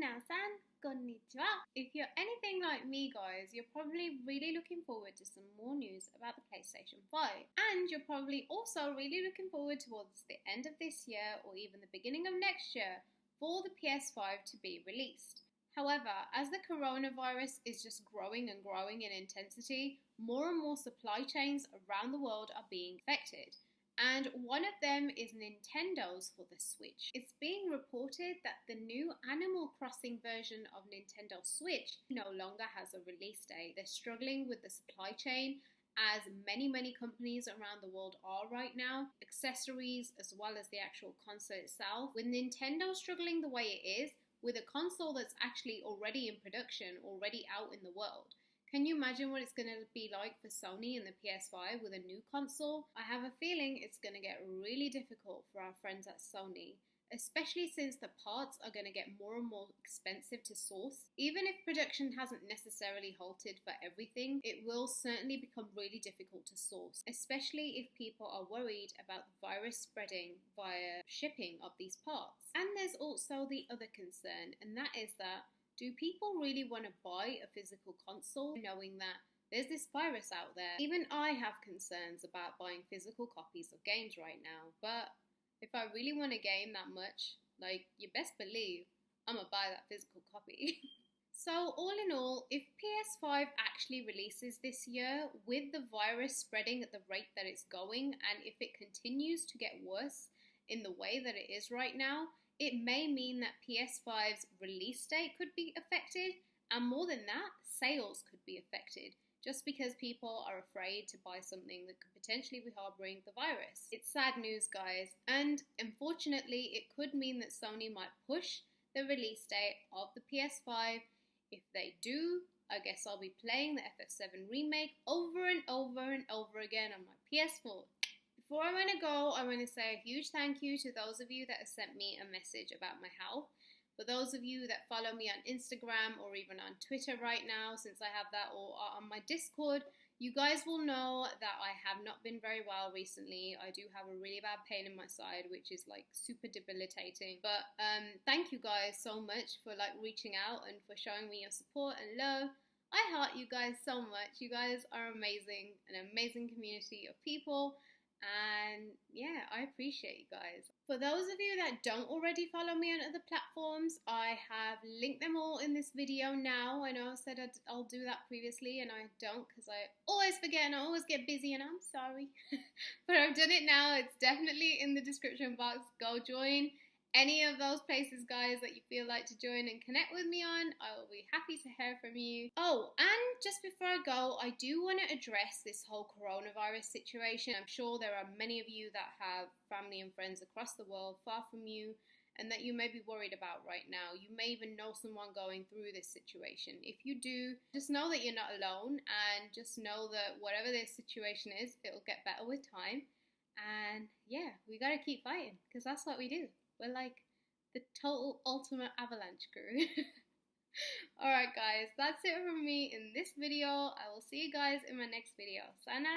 Minasan, konnichiwa. If you're anything like me, guys, you're probably really looking forward to some more news about the PlayStation 5. And you're probably also really looking forward towards the end of this year or even the beginning of next year for the PS5 to be released. However, as the coronavirus is just growing and growing in intensity, more and more supply chains around the world are being affected. And one of them is Nintendo's for the Switch. It's being reported that the new Animal Crossing version of Nintendo Switch no longer has a release date. They're struggling with the supply chain, as many companies around the world are right now, accessories as well as the actual console itself. With Nintendo struggling the way it is, with a console that's actually already in production, already out in the world. Can you imagine what it's going to be like for Sony and the PS5 with a new console? I have a feeling it's going to get really difficult for our friends at Sony, especially since the parts are going to get more and more expensive to source. Even if production hasn't necessarily halted for everything, it will certainly become really difficult to source, especially if people are worried about the virus spreading via shipping of these parts. And there's also the other concern, and that is that do people really want to buy a physical console knowing that there's this virus out there? Even I have concerns about buying physical copies of games right now, but if I really want a game that much, like, you best believe I'm gonna buy that physical copy. So all in all, if PS5 actually releases this year with the virus spreading at the rate that it's going, and if it continues to get worse in the way that it is right now, it may mean that PS5's release date could be affected, and more than that, sales could be affected, just because people are afraid to buy something that could potentially be harboring the virus. It's sad news, guys, and unfortunately, it could mean that Sony might push the release date of the PS5. If they do, I guess I'll be playing the FF7 remake over and over and over again on my PS4. Before I want to go, I want to say a huge thank you to those of you that have sent me a message about my health. For those of you that follow me on Instagram or even on Twitter right now, since I have that, or are on my Discord, you guys will know that I have not been very well recently. I do have a really bad pain in my side, which is like super debilitating. But thank you guys so much for like reaching out and for showing me your support and love. I heart you guys so much. You guys are amazing, an amazing community of people. And yeah, I appreciate you guys. For those of you that don't already follow me on other platforms, I have linked them all in this video now. I know I said I'll do that previously, and I don't because I always forget and I always get busy, and I'm sorry. But I've done it now. It's definitely in the description box. Go join any of those places, guys, that you feel like to join and connect with me on. I will be happy to hear from you. Oh, and just before I go, I do want to address this whole coronavirus situation. I'm sure there are many of you that have family and friends across the world far from you and that you may be worried about right now. You may even know someone going through this situation. If you do, just know that you're not alone, and just know that whatever this situation is, it'll get better with time. And yeah, we gotta keep fighting, because that's what we do. We're like the total ultimate avalanche crew. Alright guys, that's it from me in this video. I will see you guys in my next video. Sayonara.